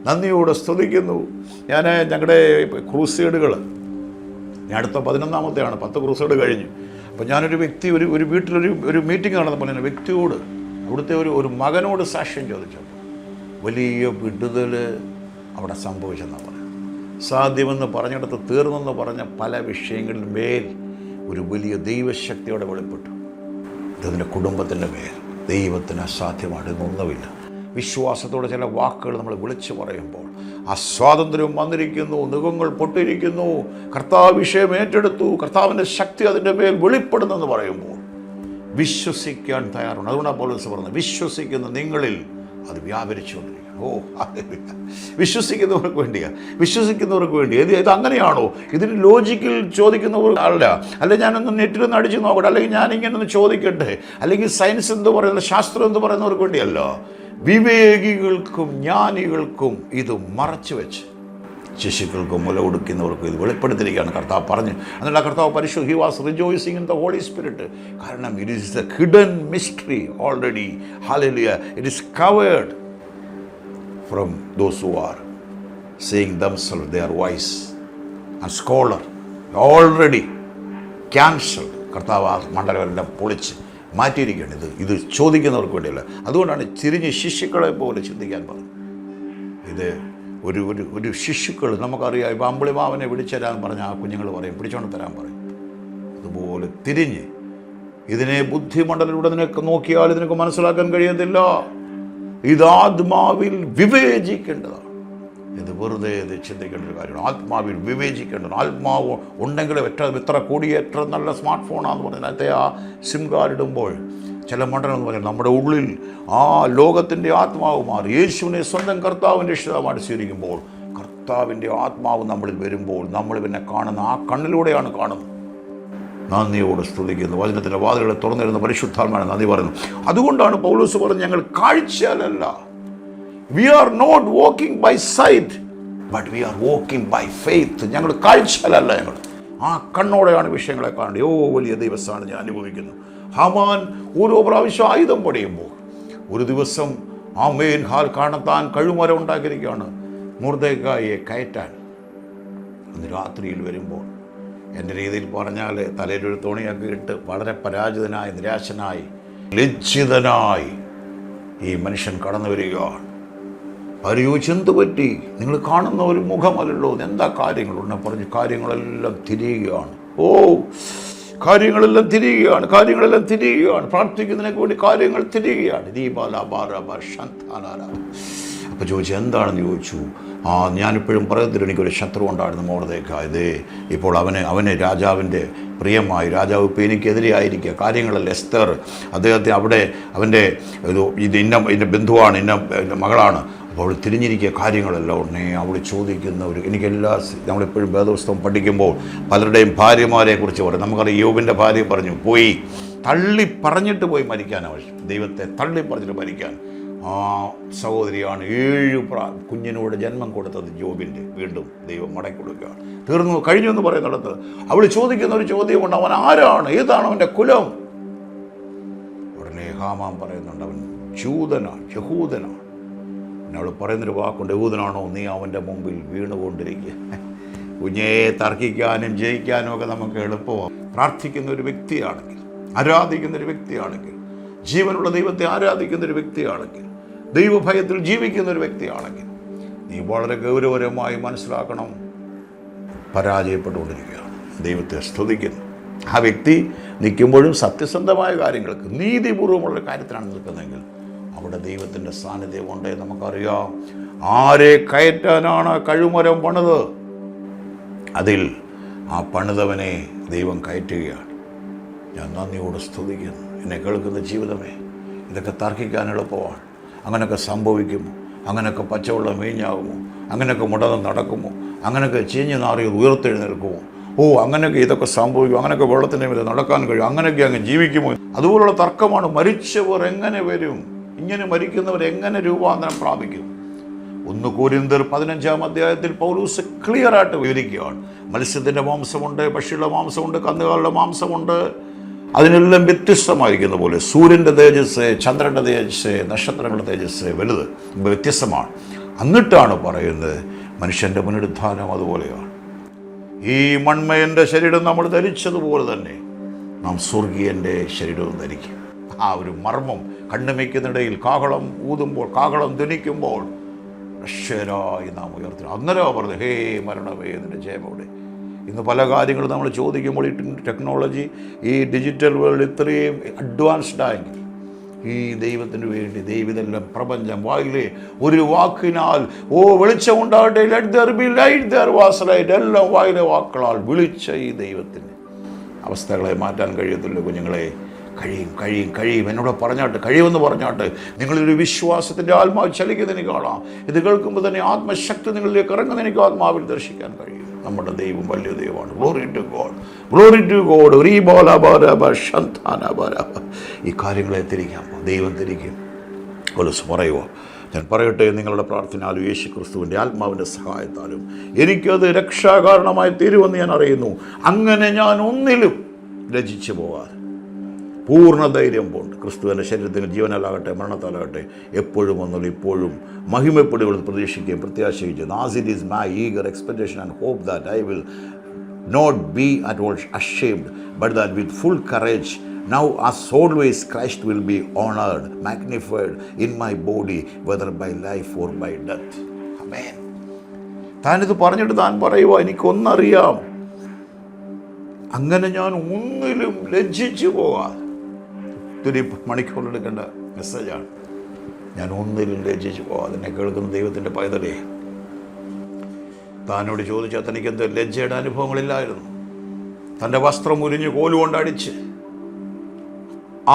നന്ദിയോടെ സ്തുതിക്കുന്നു. ഞങ്ങളുടെ ക്രൂസേഡുകൾ, ഞാൻ അടുത്ത 11ാമത്തെയാണ്, 10 ക്രൂസേഡ് കഴിഞ്ഞു. അപ്പോൾ ഞാനൊരു വ്യക്തി ഒരു വീട്ടിലൊരു മീറ്റിംഗ് നടന്നപ്പോൾ ഞാൻ വ്യക്തിയോട്, അവിടുത്തെ ഒരു മകനോട് സാക്ഷ്യം ചോദിച്ചപ്പോൾ വലിയ വിടുതൽ അവിടെ സംഭവിച്ചെന്നാണ് പറയുന്നത്. സാധ്യമെന്ന് പറഞ്ഞിടത്ത് തീർന്നെന്ന് പറഞ്ഞ പല വിഷയങ്ങളിൽ മേൽ ഒരു വലിയ ദൈവശക്തിയോടെ വെളിപ്പെട്ടു. ഇതിൻ്റെ കുടുംബത്തിൻ്റെ മേൽ ദൈവത്തിന് അസാധ്യമായിട്ടൊന്നുമില്ല. വിശ്വാസത്തോടെ ചില വാക്കുകൾ നമ്മൾ വിളിച്ചു പറയുമ്പോൾ ആ സ്വാതന്ത്ര്യം വന്നിരിക്കുന്നു, നുഖങ്ങൾ പൊട്ടിയിരിക്കുന്നു, കർത്താവ് വിഷയം ഏറ്റെടുത്തു, കർത്താവിൻ്റെ ശക്തി അതിൻ്റെ മേൽ വെളിപ്പെടുന്നെന്ന് പറയുമ്പോൾ വിശ്വസിക്കാൻ തയ്യാറുണ്ട്. അതുകൊണ്ടാണ് പൗലോസ് പറഞ്ഞത്, വിശ്വസിക്കുന്ന നിങ്ങളിൽ അത് വ്യാപരിച്ചുകൊണ്ടിരിക്കും. വിശ്വസിക്കുന്നവർക്ക് വേണ്ടി ഇത് അങ്ങനെയാണോ? ഇതിന് ലോജിക്കിൽ ചോദിക്കുന്നവർ അല്ല ഞാനൊന്ന് നെറ്റിലൊന്ന് അടിച്ചു നോക്കട്ടെ, അല്ലെങ്കിൽ ഞാനിങ്ങനൊന്ന് ചോദിക്കട്ടെ, അല്ലെങ്കിൽ സയൻസ് എന്ത് പറയുന്നത്, ശാസ്ത്രം എന്ത് പറയുന്നവർക്ക് വേണ്ടിയല്ല. വിവേകികൾക്കും ജ്ഞാനികൾക്കും ഇത് മറച്ചു വെച്ച് ശിശുക്കൾക്കും മുല കൊടുക്കുന്നവർക്കും ഇത് വെളിപ്പെടുത്തിയിരിക്കുകയാണ് കർത്താവ് പറഞ്ഞു. എന്നുള്ള കർത്താവ് he was rejoicing in the holy spirit. കാരണം it is the hidden mystery already. Hallelujah. It is covered from those who are saying themselves they are wise and scholar. Already cancelled. കർത്താവ് ആ മണ്ഡലമെല്ലാം പൊളിച്ച് മാറ്റിയിരിക്കുകയാണ്. ഇത് ചോദിക്കുന്നവർക്ക് വേണ്ടിയല്ല. അതുകൊണ്ടാണ് തിരിഞ്ഞ് ശിശുക്കളെ പോലെ ചിന്തിക്കാൻ പറഞ്ഞത്. ഇത് ഒരു ശിശുക്കൾ നമുക്കറിയാം. ഇപ്പോൾ അമ്പിളിമാവനെ പിടിച്ചരാൻ പറഞ്ഞാൽ ആ കുഞ്ഞുങ്ങൾ പറയും, പിടിച്ചോണ്ട് തരാൻ പറയും. അതുപോലെ തിരിഞ്ഞ് ഇതിനെ ബുദ്ധിമണ്ഡലത്തിലൂടെ നിനക്ക് നോക്കിയാൽ ഇതിനൊക്കെ മനസ്സിലാക്കാൻ കഴിയത്തില്ല. ഇത് ആത്മാവിൽ വിവേചിക്കേണ്ടതാണ്. ഇത് വെറുതെ ചിന്തിക്കേണ്ട ഒരു കാര്യമാണ്. ആത്മാവിൽ വിവേചിക്കേണ്ടതാണ്. ആത്മാവ് ഉണ്ടെങ്കിൽ എത്ര കൂടിയ എത്ര നല്ല സ്മാർട്ട് ഫോണാന്ന് പറഞ്ഞാൽ അതിനകത്തെ ആ സിം കാർഡ് ഇടുമ്പോൾ ചില മണ്ഡലം എന്ന് പറഞ്ഞാൽ നമ്മുടെ ഉള്ളിൽ ആ ലോകത്തിൻ്റെ ആത്മാവ് മാറി യേശുവിനെ സ്വന്തം കർത്താവിൻ്റെ രക്ഷിതാവായിട്ട് സ്വീകരിക്കുമ്പോൾ കർത്താവിൻ്റെ ആത്മാവ് നമ്മളിൽ വരുമ്പോൾ നമ്മൾ പിന്നെ കാണുന്ന ആ കണ്ണിലൂടെയാണ് കാണുന്നത്. നന്ദിയോട് സ്തുതിക്കുന്നു. വചനത്തിൻ്റെ വാതിലുകളെ തുറന്നിരുന്ന പരിശുദ്ധാത്മാവിനെ നന്ദി പറയുന്നു. അതുകൊണ്ടാണ് പൗലോസ് പറഞ്ഞത്, ഞങ്ങൾ കാഴ്ചയിലല്ല, we are not walking by sight but we are walking by faith. ഞങ്ങൾ കാഴ്ചയിലല്ല, ഞങ്ങൾ ആ കണ്ണോടെയാണ് വിഷയങ്ങളെ കാണേണ്ടത്. വലിയ ദിവസമാണ് ഞാൻ അനുഭവിക്കുന്നു. ഹമാൻ ഓരോ പ്രാവശ്യം ആയുധം പണിയുമ്പോൾ ഒരു ദിവസം ആമേൻ ഹാൽ കാണത്താൻ കഴുമരം ഉണ്ടാക്കിയിരിക്കുകയാണ് മൊർദെഖായിയെ കയറ്റാൻ. അന്ന് രാത്രിയിൽ വരുമ്പോൾ എൻ്റെ രീതിയിൽ പറഞ്ഞാൽ തലയിലൊരു തുണിയൊക്കെ ഇട്ട് വളരെ പരാജിതനായി, നിരാശനായി, ലജ്ജിതനായി ഈ മനുഷ്യൻ കടന്നു വരികയാണ്. ചോദിച്ചെന്ത് പറ്റി? നിങ്ങൾ കാണുന്ന ഒരു മുഖമല്ലല്ലോ, എന്താ കാര്യങ്ങളുണ്ടെന്ന് പറഞ്ഞ് കാര്യങ്ങളെല്ലാം തിരിയുകയാണ്. കാര്യങ്ങളെല്ലാം തിരിയുകയാണ്. പ്രാർത്ഥിക്കുന്നതിനൊക്കെ വേണ്ടി കാര്യങ്ങൾ തിരിയുകയാണ്. അപ്പോൾ ചോദിച്ചു, എന്താണെന്ന് ചോദിച്ചു. ഞാനിപ്പോഴും പറയത്തില്ല, എനിക്കൊരു ശത്രു ഉണ്ടായിരുന്നു മൊർദെഖായി. ഇപ്പോൾ അവന് രാജാവിൻ്റെ പ്രിയമായി, രാജാവ് ഇപ്പോൾ എനിക്കെതിരെ ആയിരിക്കുക. കാര്യങ്ങളല്ല, എസ്തർ അദ്ദേഹത്തെ അവിടെ അവൻ്റെ ഇന്ന ബന്ധുവാണ്, ഇന്ന മകളാണ്. അപ്പോൾ അവൾ തിരിഞ്ഞിരിക്കുക കാര്യങ്ങളെല്ലാം ഉടനെ അവൾ ചോദിക്കുന്ന നമ്മളെപ്പോഴും വേദപുസ്തകം പഠിക്കുമ്പോൾ പലരുടെയും ഭാര്യമാരെക്കുറിച്ച് പറയും. നമുക്കറിയാം, യോബിൻ്റെ ഭാര്യ പറഞ്ഞു പോയി തള്ളി പറഞ്ഞിട്ട് പോയി മരിക്കാനാവശ്യം, ദൈവത്തെ തള്ളി പറഞ്ഞിട്ട് മരിക്കാൻ. ആ സഹോദരിയാണ് 7 കുഞ്ഞിനോട് ജന്മം കൊടുത്തത് ജോബിൻ്റെ. വീണ്ടും ദൈവം മടക്കി കൊടുക്കുകയാണ്. കഴിഞ്ഞു എന്ന് പറയുന്നിടത്ത് അവൾ ചോദിക്കുന്ന ഒരു ചോദ്യമുണ്ട്, അവൻ ആരാണ്, ഏതാണ് അവൻ്റെ കുലം? ഉടനെ ഹാമാൻ പറയുന്നുണ്ട്, അവൻ യഹൂദനാണ്. പിന്നെ അവൾ പറയുന്നൊരു വാക്കുണ്ട്, യഹൂദനാണോ, നീ അവൻ്റെ മുമ്പിൽ വീണുകൊണ്ടിരിക്കുക. കുഞ്ഞെ തർക്കിക്കാനും ജയിക്കാനും ഒക്കെ നമുക്ക് എളുപ്പമാണ്. പ്രാർത്ഥിക്കുന്ന ഒരു വ്യക്തിയാണെങ്കിൽ, ആരാധിക്കുന്ന ഒരു വ്യക്തിയാണെങ്കിൽ, ജീവനുള്ള ദൈവത്തെ ആരാധിക്കുന്ന ഒരു വ്യക്തിയാണെങ്കിൽ, ദൈവഭയത്തിൽ ജീവിക്കുന്ന ഒരു വ്യക്തിയാണെങ്കിൽ നീ വളരെ ഗൗരവപരമായി മനസ്സിലാക്കണം, പരാജയപ്പെട്ടുകൊണ്ടിരിക്കുകയാണ്. ദൈവത്തെ സ്തുതിക്കുന്നു. ആ വ്യക്തി നിൽക്കുമ്പോഴും സത്യസന്ധമായ കാര്യങ്ങൾക്ക്, നീതിപൂർവ്വമുള്ള കാര്യത്തിനാണ് നിൽക്കുന്നതെങ്കിൽ അവിടെ ദൈവത്തിൻ്റെ സാന്നിധ്യം ഉണ്ടേ നമുക്കറിയാം. ആരെ കയറ്റാനാണ് കഴുമരം പണിത്, അതിൽ ആ പണിതവനെ ദൈവം കയറ്റുകയാണ്. ഞാൻ നന്ദിയോട് സ്തുതിക്കുന്നു. എന്നെ കേൾക്കുന്ന ജീവിതമേ, ഇതൊക്കെ തർക്കിക്കാൻ എളുപ്പമാണ്. അങ്ങനെയൊക്കെ സംഭവിക്കുമോ? അങ്ങനെയൊക്കെ പച്ചവെള്ളം വീഞ്ഞാകുമോ? അങ്ങനെയൊക്കെ മുടന്ന് നടക്കുമോ? അങ്ങനെയൊക്കെ ചീഞ്ഞ് നാറിയത് ഉയർത്തെഴുന്നേൽക്കുമോ? അങ്ങനെയൊക്കെ ഇതൊക്കെ സംഭവിക്കും, അങ്ങനെയൊക്കെ വെള്ളത്തിൻ്റെ മേലെ നടക്കാൻ കഴിയും, അങ്ങനെയൊക്കെ അങ്ങ് ജീവിക്കുമോ? അതുപോലുള്ള തർക്കമാണ്. മരിച്ചവർ എങ്ങനെ വരും? ഇങ്ങനെ മരിക്കുന്നവർ എങ്ങനെ രൂപാന്തരം പ്രാപിക്കും? 1 കൊരിന്ത്യർ 15-ാം അധ്യായത്തിൽ പൗലോസ് ക്ലിയറായിട്ട് വിവരിക്കുകയാണ്. മത്സ്യത്തിൻ്റെ മാംസമുണ്ട്, പക്ഷിയുടെ മാംസമുണ്ട്, കന്നുകാലിയുടെ മാംസമുണ്ട്. അതിനെല്ലാം വ്യത്യസ്തമായിരിക്കുന്ന പോലെ സൂര്യൻ്റെ തേജസ്, ചന്ദ്രൻ്റെ തേജസ്, നക്ഷത്രങ്ങളുടെ തേജസ് വലുത് വ്യത്യസ്തമാണ്. എന്നിട്ടാണ് പറയുന്നത് മനുഷ്യൻ്റെ പുനരുത്ഥാനം അതുപോലെയാണ്. ഈ മൺമയൻ്റെ ശരീരം നമ്മൾ ധരിച്ചതുപോലെ തന്നെ നാം സ്വർഗീയൻ്റെ ശരീരവും ധരിക്കും. ആ ഒരു മർമ്മം കണ്ണുമയ്ക്കുന്നിടയിൽ കാഹളം ഊതുമ്പോൾ, കാഹളം ധ്വനിക്കുമ്പോൾ അക്ഷരായി നാം ഉയർത്തുക. അന്നേരം പറഞ്ഞത്, ഹേ മരണമേ നിൻ്റെ ജയമവിടെ. ഇന്ന് പല കാര്യങ്ങളും നമ്മൾ ചോദിക്കുമ്പോൾ ഈ ടെക്നോളജി, ഈ ഡിജിറ്റൽ വേൾഡ് ഇത്രയും അഡ്വാൻസ്ഡായെങ്കിൽ ഈ ദൈവത്തിന് വേണ്ടി ദൈവതെല്ലാം പ്രപഞ്ചം വായിലെ ഒരു വാക്കിനാൽ വെളിച്ചം ഉണ്ടാകട്ടെ, let there be light, there was light, എല്ലാം വായിലെ വാക്കുകളാൽ വിളിച്ച ഈ ദൈവത്തിന് അവസ്ഥകളെ മാറ്റാൻ കഴിയത്തില്ല കുഞ്ഞുങ്ങളെ. കഴിയും എന്നോട് പറഞ്ഞാട്ട്, കഴിയുമെന്ന് പറഞ്ഞാട്ട് നിങ്ങളൊരു വിശ്വാസത്തിൻ്റെ ആത്മാവ് ചലിക്കുന്നതിന് കാണാം. ഇത് കേൾക്കുമ്പോൾ തന്നെ ആത്മശക്തി നിങ്ങളിലേക്ക് ഇറങ്ങുന്ന എനിക്ക് ആത്മാവിൽ ദർശിക്കാൻ കഴിയും. നമ്മുടെ ദൈവം വലിയ ദൈവമാണ്. Glory to God, glory to God. ഈ കാര്യങ്ങളെ തിരിക്കാം, ദൈവം തിരിക്കും. പറയുമോ? ഞാൻ പറയട്ടെ, നിങ്ങളുടെ പ്രാർത്ഥനയാലും യേശു ക്രിസ്തുവിൻ്റെ ആത്മാവിൻ്റെ സഹായത്താലും എനിക്കത് രക്ഷാകാരണമായി തീരുമെന്ന് ഞാൻ അറിയുന്നു. അങ്ങനെ ഞാൻ ഒന്നിലും ലജ്ജിച്ചു പോകാതെ പൂർണ്ണ ധൈര്യം കൊണ്ട് ക്രിസ്തുവിൻ്റെ ശരീരത്തിന് ജീവനാലാകട്ടെ മരണത്താലാകട്ടെ എപ്പോഴും ഒന്നുമില്ല ഇപ്പോഴും മഹിമപ്പെടുകൾ പ്രതീക്ഷിക്കുകയും പ്രത്യാശിക്കുകയും. As it is my eager expectation and hope that I will not be at all ashamed, but that with full courage, now as always Christ will be honored, magnified in my body, whether by life or by death. Amen. താനിത് പറഞ്ഞിട്ട് താൻ പറയുക, എനിക്കൊന്നറിയാം, അങ്ങനെ ഞാൻ ഒന്നിലും ലജ്ജിച്ചു പോകാതെ. ഒത്തിരി മണിക്കൂറിലെടുക്കേണ്ട മെസ്സേജാണ്. ഞാൻ ഒന്നിലും ലജ്ജിച്ചു പോകാതെ. എന്നെ കേൾക്കുന്ന ദൈവത്തിൻ്റെ പൈതലേ, താനോട് ചോദിച്ചാൽ തനിക്കെന്ത് ലജ്ജയുടെ അനുഭവങ്ങളില്ലായിരുന്നു? തൻ്റെ വസ്ത്രം ഉരിഞ്ഞ് കോലുകൊണ്ടടിച്ച്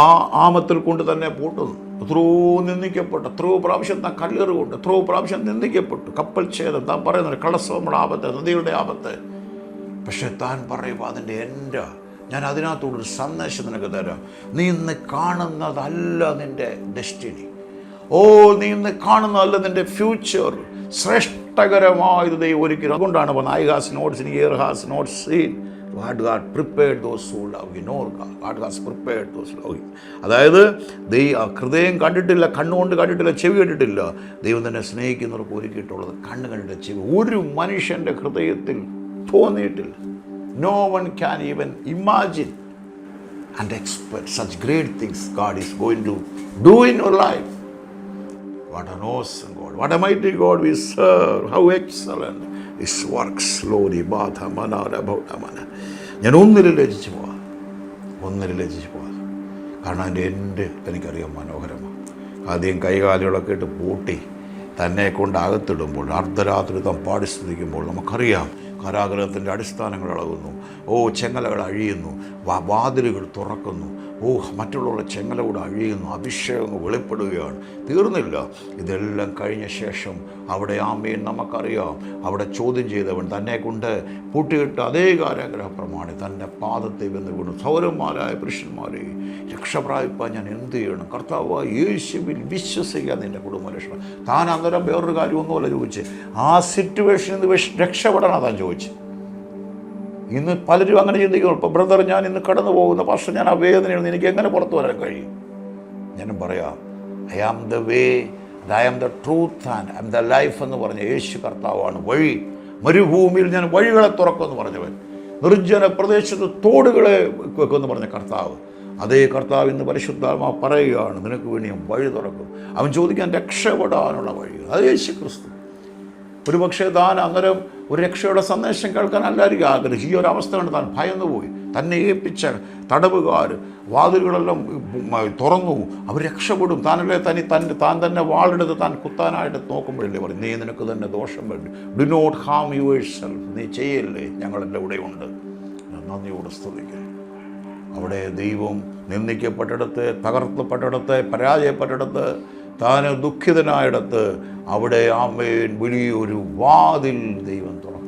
ആ ആമത്തിൽ കൊണ്ട് തന്നെ പൂട്ടുന്നു. എത്രയോ നിന്ദിക്കപ്പെട്ടു, എത്രയോ പ്രാവശ്യം താൻ കല്ലേറുകൊണ്ട്, എത്രയോ പ്രാവശ്യം നിന്ദിക്കപ്പെട്ടു. കപ്പൽ ഛേദം, താൻ പറയുന്നത് കടസ്വങ്ങളുടെ ആപത്ത്, നദിയുടെ ആപത്ത്. പക്ഷെ താൻ പറയുമ്പോൾ അതിൻ്റെ എൻ്റെ ഞാൻ അതിനകത്തോടൊരു സന്ദേശം നിനക്ക് തരാം. നീ ഇന്ന് കാണുന്നതല്ല നിൻ്റെ ഡെസ്റ്റിനി. നീ ഇന്ന് കാണുന്നതല്ല നിൻ്റെ ഫ്യൂച്ചർ. ശ്രേഷ്ഠകരമായത് ദൈവം ഒരിക്കലും. അതുകൊണ്ടാണ് പറഞ്ഞത്, eye has not seen, ear has not seen, God prepared those who love him. God has prepared those who love him. അതായത് ഹൃദയം കണ്ടിട്ടില്ല, കണ്ണുകൊണ്ട് കണ്ടിട്ടില്ല, ചെവി കണ്ടിട്ടില്ല, ദൈവം തന്നെ സ്നേഹിക്കുന്നവർക്ക് ഒരുക്കിയിട്ടുള്ളത്. കണ്ണ് കണ്ടിട്ട് ചെവി ഒരു മനുഷ്യൻ്റെ ഹൃദയത്തിൽ തോന്നിയിട്ടില്ല. No one can even imagine and expect such great things God is going to do in your life. What an awesome God, what a mighty God we serve, how excellent His works. Slowly Bata Manara Bautamana. ഞാൻ ഒന്നിലും ലജ്ജിച്ചു പോകാം, കാരണം അതിൻ്റെ എൻ്റെ എനിക്കറിയാം മനോഹരമാണ്. ആദ്യം കൈകാലുകളൊക്കെ ഇട്ട് പൂട്ടി തന്നെ കൊണ്ട് അകത്തിടുമ്പോൾ, അർദ്ധരാത്രി താൻ പാടി സ്തുതിക്കുമ്പോൾ നമുക്കറിയാം കാരാഗ്രഹത്തിൻ്റെ അടിസ്ഥാനങ്ങൾ ഇളകുന്നു. ചെങ്ങലകൾ അഴിയുന്നു, വാതിലുകൾ തുറക്കുന്നു. മറ്റുള്ളവരുടെ ചെങ്ങല കൂടെ അഴിയുന്നു, അഭിഷേകം വെളിപ്പെടുകയാണ്. തീർന്നില്ല. ഇതെല്ലാം കഴിഞ്ഞ ശേഷം അവിടെ ആമേൻ നമുക്കറിയാം, അവിടെ ചോദ്യം ചെയ്തവൻ തന്നെ കൊണ്ട് പൂട്ടിയിട്ട അതേ കാരാഗ്രഹ പ്രമാണി തൻ്റെ പാദത്തെ വെന്നുകൊണ്ട്, സൗരന്മാരായ പുരുഷന്മാരെ രക്ഷപ്രാപിപ്പാൻ ഞാൻ എന്ത് ചെയ്യണം? കർത്താവ് യേശുവിൽ വിശ്വസിക്കാൻ നിൻ്റെ കുടുംബരക്ഷണം. താൻ അന്നേരം വേറൊരു കാര്യമൊന്നുമല്ല ചോദിച്ച്, ആ സിറ്റുവേഷനിൽ നിന്ന് രക്ഷപ്പെടാനാണ് താൻ ചോദിച്ചു. ഇന്ന് പലരും അങ്ങനെ ചിന്തിക്കുന്നു. ഇപ്പോൾ ബ്രദർ, ഞാൻ ഇന്ന് കടന്നു പോകുന്ന പക്ഷേ ഞാൻ ആ വേദനയിൽ നിന്ന് എനിക്ക് എങ്ങനെ പുറത്തു വരാൻ കഴിയും? ഞാനും പറയാം, I am the way, I am the truth and I am the life എന്ന് പറഞ്ഞ യേശു കർത്താവാണ് വഴി. മരുഭൂമിയിൽ ഞാൻ വഴികളെ തുറക്കുമെന്ന് പറഞ്ഞവൻ, നിർജ്ജന പ്രദേശത്ത് തോടുകളെ വെക്കുമെന്ന് പറഞ്ഞ കർത്താവ്, അതേ കർത്താവ് ഇന്ന് പരിശുദ്ധാത്മാവ് പറയുകയാണ്, നിനക്ക് വേണ്ടി ഞാൻ വഴി തുറക്കും. അവൻ ചോദിക്കാൻ രക്ഷപ്പെടാനുള്ള വഴി, അത് യേശു ക്രിസ്തു. ഒരുപക്ഷെ താൻ അന്നേരം ഒരു രക്ഷയുടെ സന്ദേശം കേൾക്കാൻ എല്ലാവരും ആഗ്രഹിച്ചു. ഈ ഒരു അവസ്ഥ കൊണ്ട് താൻ ഭയന്നു പോയി. തന്നെ ഏൽപ്പിച്ച തടവുകാർ വാതിലുകളെല്ലാം തുറന്നു, അവർ രക്ഷപ്പെടും, താനല്ലേ താൻ തന്നെ വാളെടുത്ത് താൻ കുത്താനായിട്ട് നോക്കുമ്പോഴല്ലേ പറയും, നീ നിനക്ക് തന്നെ ദോഷം വരും, ഡു നോട്ട് ഹാം യുവർസെൽഫ്, നീ ചെയ്യല്ലേ, ഞങ്ങളെല്ലാം ഇവിടെ ഉണ്ട്. നന്ദിയോട് സ്തുതിക്കുക. അവിടെ ദൈവം നിന്ദിക്കപ്പെട്ടിടത്ത്, തകർത്തപ്പെട്ടിടത്ത്, പരാജയപ്പെട്ടിടത്ത്, താൻ ദുഃഖിതനായിടത്ത് അവിടെ ആമേൻ വലിയൊരു വാതിൽ ദൈവം തുറന്നു.